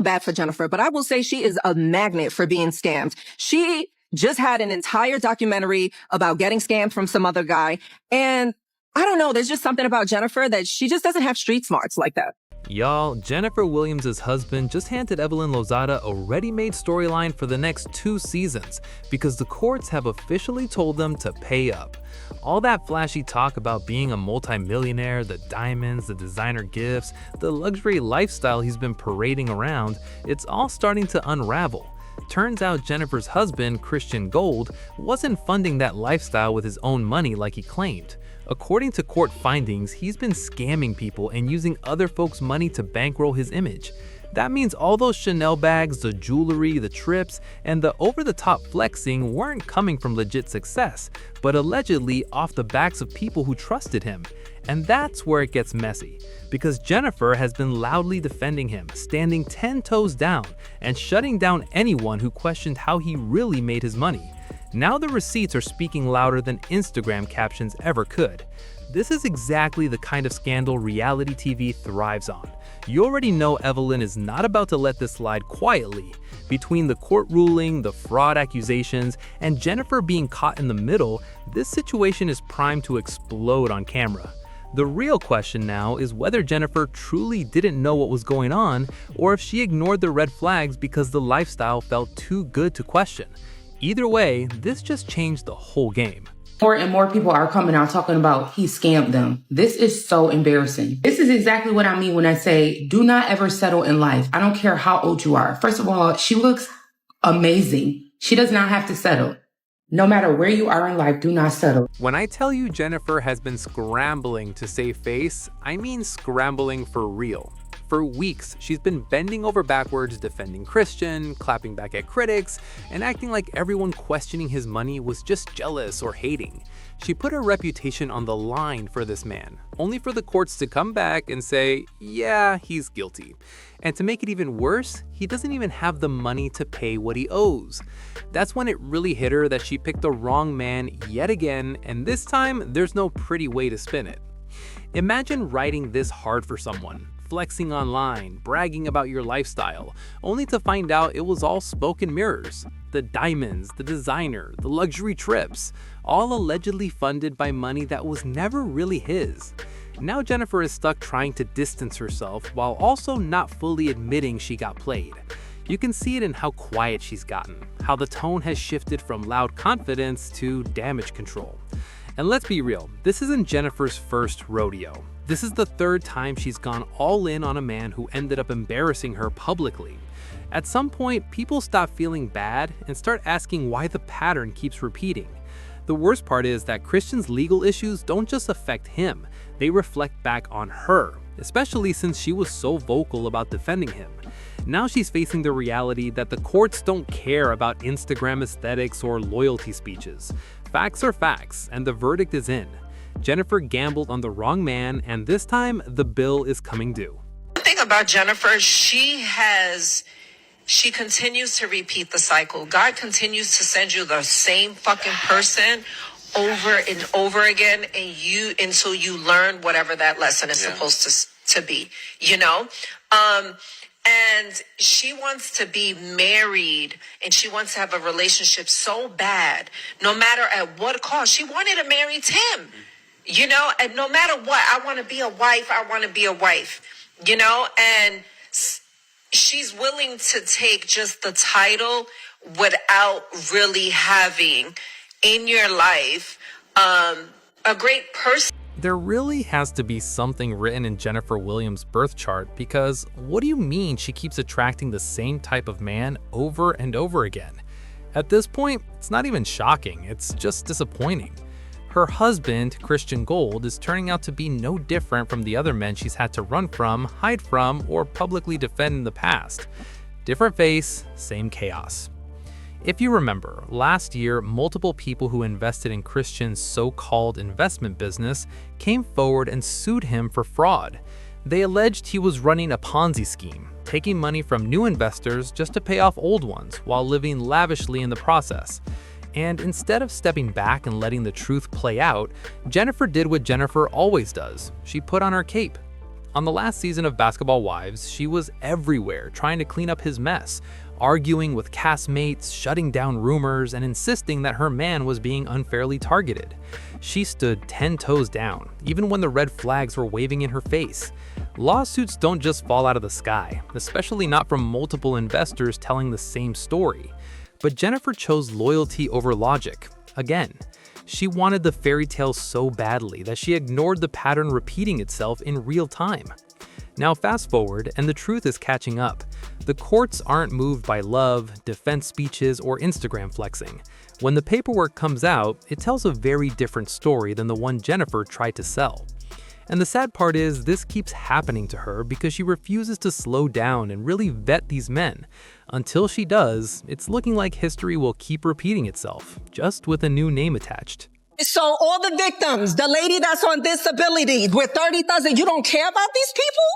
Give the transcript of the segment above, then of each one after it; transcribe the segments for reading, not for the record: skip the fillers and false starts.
bad for Jennifer, but I will say she is a magnet for being scammed. She just had an entire documentary about getting scammed from some other guy. And I don't know, there's just something about Jennifer that she just doesn't have street smarts like that. Y'all, Jennifer Williams' husband just handed Evelyn Lozada a ready-made storyline for the next 2 seasons because the courts have officially told them to pay up. All that flashy talk about being a multimillionaire, the diamonds, the designer gifts, the luxury lifestyle he's been parading around, it's all starting to unravel. Turns out Jennifer's husband, Christian Gold, wasn't funding that lifestyle with his own money like he claimed. According to court findings, he's been scamming people and using other folks' money to bankroll his image. That means all those Chanel bags, the jewelry, the trips, and the over-the-top flexing weren't coming from legit success, but allegedly off the backs of people who trusted him. And that's where it gets messy, because Jennifer has been loudly defending him, standing 10 toes down, and shutting down anyone who questioned how he really made his money. Now the receipts are speaking louder than Instagram captions ever could. This is exactly the kind of scandal reality TV thrives on. You already know Evelyn is not about to let this slide quietly. Between the court ruling, the fraud accusations, and Jennifer being caught in the middle, this situation is primed to explode on camera. The real question now is whether Jennifer truly didn't know what was going on, or if she ignored the red flags because the lifestyle felt too good to question. Either way, this just changed the whole game. More and more people are coming out talking about he scammed them. This is so embarrassing. This is exactly what I mean when I say do not ever settle in life. I don't care how old you are. First of all, she looks amazing. She does not have to settle. No matter where you are in life, do not settle. When I tell you Jennifer has been scrambling to save face, I mean scrambling for real. For weeks, she's been bending over backwards defending Christian, clapping back at critics, and acting like everyone questioning his money was just jealous or hating. She put her reputation on the line for this man, only for the courts to come back and say, yeah, he's guilty. And to make it even worse, he doesn't even have the money to pay what he owes. That's when it really hit her that she picked the wrong man yet again, and this time, there's no pretty way to spin it. Imagine writing this hard for someone, flexing online, bragging about your lifestyle, only to find out it was all smoke and mirrors. The diamonds, the designer, the luxury trips, all allegedly funded by money that was never really his. Now Jennifer is stuck trying to distance herself while also not fully admitting she got played. You can see it in how quiet she's gotten, how the tone has shifted from loud confidence to damage control. And let's be real, this isn't Jennifer's first rodeo. This is the 3rd time she's gone all in on a man who ended up embarrassing her publicly. At some point, people stop feeling bad and start asking why the pattern keeps repeating. The worst part is that Christian's legal issues don't just affect him, they reflect back on her, especially since she was so vocal about defending him. Now she's facing the reality that the courts don't care about Instagram aesthetics or loyalty speeches. Facts are facts, and the verdict is in. Jennifer gambled on the wrong man, and this time, the bill is coming due. The thing about Jennifer, she continues to repeat the cycle. God continues to send you the same fucking person over and over again, and until you learn whatever that lesson is supposed to be, you know? And she wants to be married and she wants to have a relationship so bad, no matter at what cost. She wanted to marry Tim, you know, and no matter what, I want to be a wife, you know, and she's willing to take just the title without really having in your life a great person. There really has to be something written in Jennifer Williams' birth chart, because what do you mean she keeps attracting the same type of man over and over again? At this point, it's not even shocking, it's just disappointing. Her husband, Christian Gold, is turning out to be no different from the other men she's had to run from, hide from, or publicly defend in the past. Different face, same chaos. If you remember, last year, multiple people who invested in Christian's so-called investment business came forward and sued him for fraud. They alleged he was running a Ponzi scheme, taking money from new investors just to pay off old ones while living lavishly in the process. And instead of stepping back and letting the truth play out, Jennifer did what Jennifer always does. She put on her cape. On the last season of Basketball Wives, she was everywhere trying to clean up his mess, arguing with castmates, shutting down rumors, and insisting that her man was being unfairly targeted. She stood 10 toes down, even when the red flags were waving in her face. Lawsuits don't just fall out of the sky, especially not from multiple investors telling the same story. But Jennifer chose loyalty over logic. Again, she wanted the fairy tale so badly that she ignored the pattern repeating itself in real time. Now fast forward, and the truth is catching up. The courts aren't moved by love, defense speeches, or Instagram flexing. When the paperwork comes out, it tells a very different story than the one Jennifer tried to sell. And the sad part is, this keeps happening to her because she refuses to slow down and really vet these men. Until she does, it's looking like history will keep repeating itself, just with a new name attached. So all the victims, the lady that's on disability with 30,000, you don't care about these people?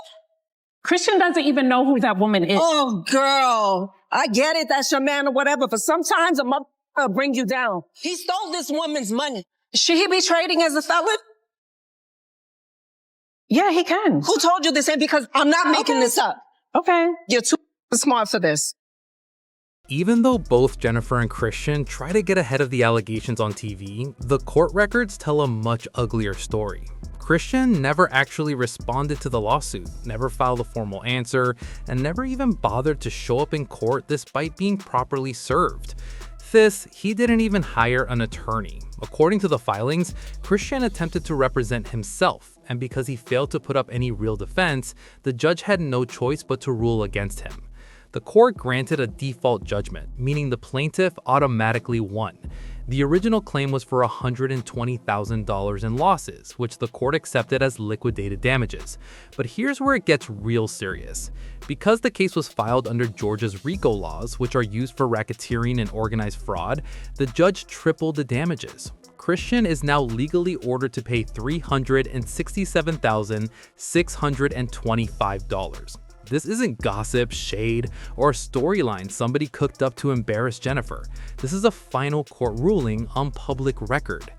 Christian doesn't even know who that woman is. Oh, girl, I get it. That's your man or whatever. But sometimes a mother will bring you down. He stole this woman's money. Should he be trading as a felon? Yeah, he can. Who told you this? And because I'm not making this up. Okay. You're too smart for this. Even though both Jennifer and Christian try to get ahead of the allegations on TV, the court records tell a much uglier story. Christian never actually responded to the lawsuit, never filed a formal answer, and never even bothered to show up in court despite being properly served. This, he didn't even hire an attorney. According to the filings, Christian attempted to represent himself, and because he failed to put up any real defense, the judge had no choice but to rule against him. The court granted a default judgment, meaning the plaintiff automatically won. The original claim was for $120,000 in losses, which the court accepted as liquidated damages. But here's where it gets real serious. Because the case was filed under Georgia's RICO laws, which are used for racketeering and organized fraud, the judge tripled the damages. Christian is now legally ordered to pay $367,625. This isn't gossip, shade, or a storyline somebody cooked up to embarrass Jennifer. This is a final court ruling on public record.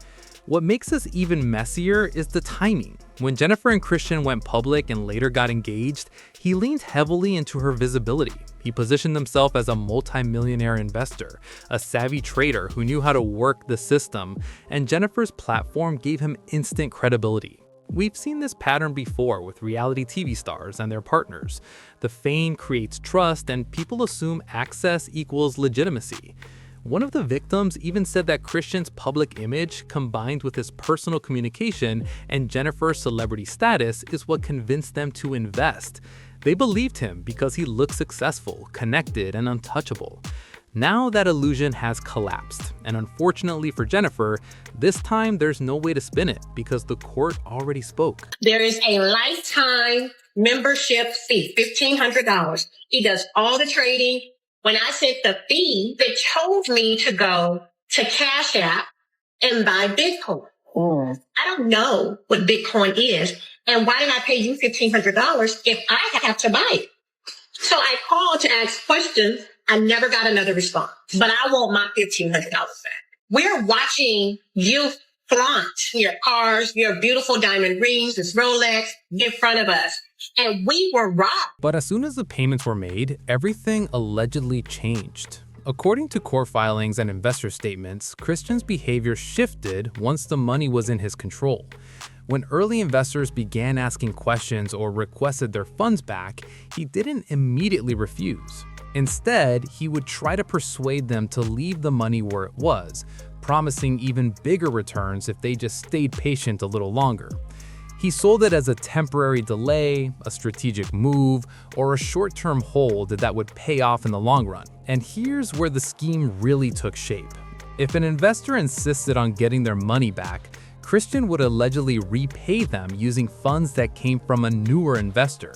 What makes this even messier is the timing. When Jennifer and Christian went public and later got engaged, he leaned heavily into her visibility. He positioned himself as a multi-millionaire investor, a savvy trader who knew how to work the system, and Jennifer's platform gave him instant credibility. We've seen this pattern before with reality TV stars and their partners. The fame creates trust, and people assume access equals legitimacy. One of the victims even said that Christian's public image, combined with his personal communication and Jennifer's celebrity status, is what convinced them to invest. They believed him because he looked successful, connected, and untouchable. Now that illusion has collapsed, and unfortunately for Jennifer, this time there's no way to spin it because the court already spoke. There is a lifetime membership fee, $1,500. He does all the trading. When I said the fee, they told me to go to Cash App and buy Bitcoin. I don't know what Bitcoin is, and why did I pay you $1,500 if I have to buy it? So I called to ask questions. I never got another response, but I want my $1,500 back. We're watching you flaunt your cars, your beautiful diamond rings, this Rolex in front of us, and we were robbed. But as soon as the payments were made, everything allegedly changed. According to court filings and investor statements, Christian's behavior shifted once the money was in his control. When early investors began asking questions or requested their funds back, he didn't immediately refuse. Instead, he would try to persuade them to leave the money where it was, promising even bigger returns if they just stayed patient a little longer. He sold it as a temporary delay, a strategic move, or a short-term hold that would pay off in the long run. And here's where the scheme really took shape. If an investor insisted on getting their money back, Christian would allegedly repay them using funds that came from a newer investor.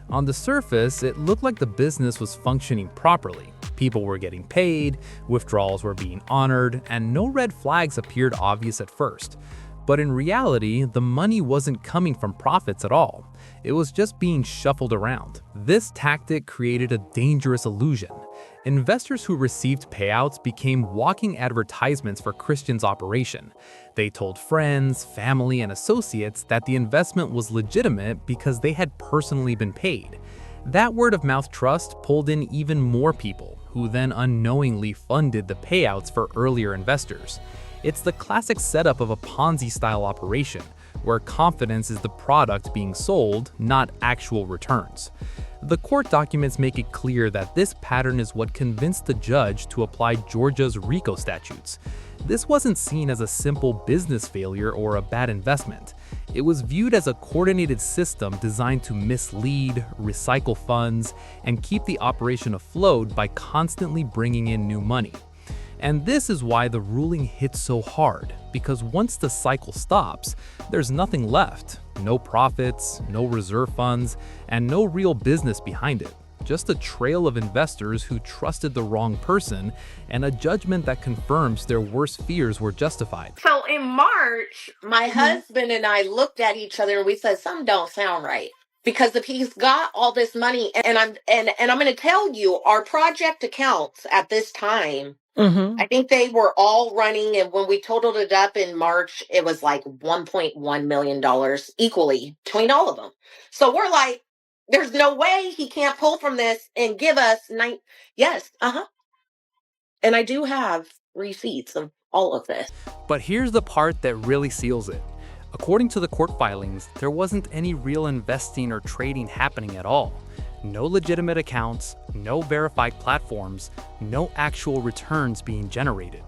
On the surface, it looked like the business was functioning properly. People were getting paid, withdrawals were being honored, and no red flags appeared obvious at first. But in reality, the money wasn't coming from profits at all. It was just being shuffled around. This tactic created a dangerous illusion. Investors who received payouts became walking advertisements for Christian's operation. They told friends, family, and associates that the investment was legitimate because they had personally been paid. That word-of-mouth trust pulled in even more people, who then unknowingly funded the payouts for earlier investors. It's the classic setup of a Ponzi-style operation, where confidence is the product being sold, not actual returns. The court documents make it clear that this pattern is what convinced the judge to apply Georgia's RICO statutes. This wasn't seen as a simple business failure or a bad investment. It was viewed as a coordinated system designed to mislead, recycle funds, and keep the operation afloat by constantly bringing in new money. And this is why the ruling hits so hard, because once the cycle stops, there's nothing left. No profits, no reserve funds, and no real business behind it. Just a trail of investors who trusted the wrong person and a judgment that confirms their worst fears were justified. So in March, my husband and I looked at each other and we said, something don't sound right. Because if he's got all this money, and I'm going to tell you, our project accounts at this time, I think they were all running, and when we totaled it up in March, it was like $1.1 million equally between all of them. So we're like, there's no way he can't pull from this and give us yes, and I do have receipts of all of this. But here's the part that really seals it. According to the court filings, there wasn't any real investing or trading happening at all. No legitimate accounts, no verified platforms, no actual returns being generated.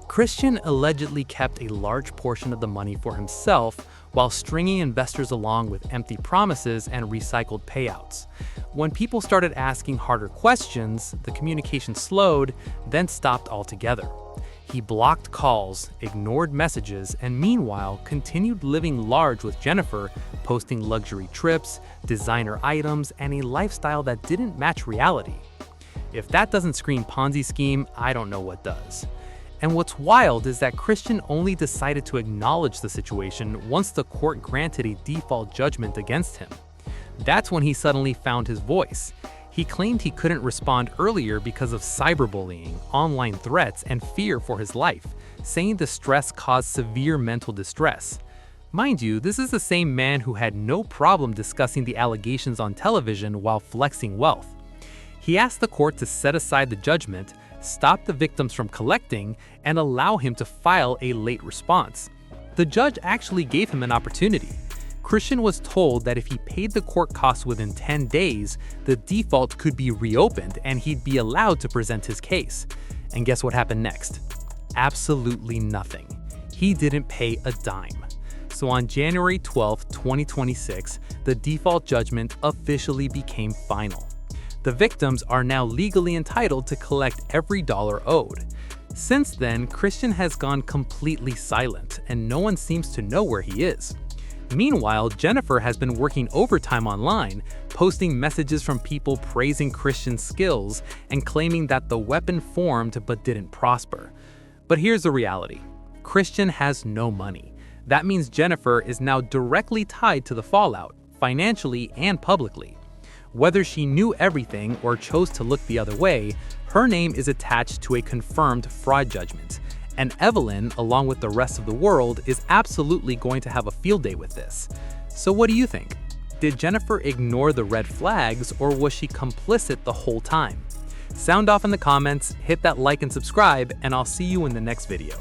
Christian allegedly kept a large portion of the money for himself while stringing investors along with empty promises and recycled payouts. When people started asking harder questions, the communication slowed, then stopped altogether. He blocked calls, ignored messages, and meanwhile continued living large with Jennifer, posting luxury trips, designer items, and a lifestyle that didn't match reality. If that doesn't scream Ponzi scheme, I don't know what does. And what's wild is that Christian only decided to acknowledge the situation once the court granted a default judgment against him. That's when he suddenly found his voice. He claimed he couldn't respond earlier because of cyberbullying, online threats, and fear for his life, saying the stress caused severe mental distress. Mind you, this is the same man who had no problem discussing the allegations on television while flexing wealth. He asked the court to set aside the judgment, stop the victims from collecting, and allow him to file a late response. The judge actually gave him an opportunity. Christian was told that if he paid the court costs within 10 days, the default could be reopened and he'd be allowed to present his case. And guess what happened next? Absolutely nothing. He didn't pay a dime. So on January 12, 2026, the default judgment officially became final. The victims are now legally entitled to collect every dollar owed. Since then, Christian has gone completely silent, and no one seems to know where he is. Meanwhile, Jennifer has been working overtime online, posting messages from people praising Christian's skills and claiming that the weapon formed but didn't prosper. But here's the reality. Christian has no money. That means Jennifer is now directly tied to the fallout, financially and publicly. Whether she knew everything or chose to look the other way, her name is attached to a confirmed fraud judgment. And Evelyn, along with the rest of the world, is absolutely going to have a field day with this. So what do you think? Did Jennifer ignore the red flags, or was she complicit the whole time? Sound off in the comments, hit that like and subscribe, and I'll see you in the next video.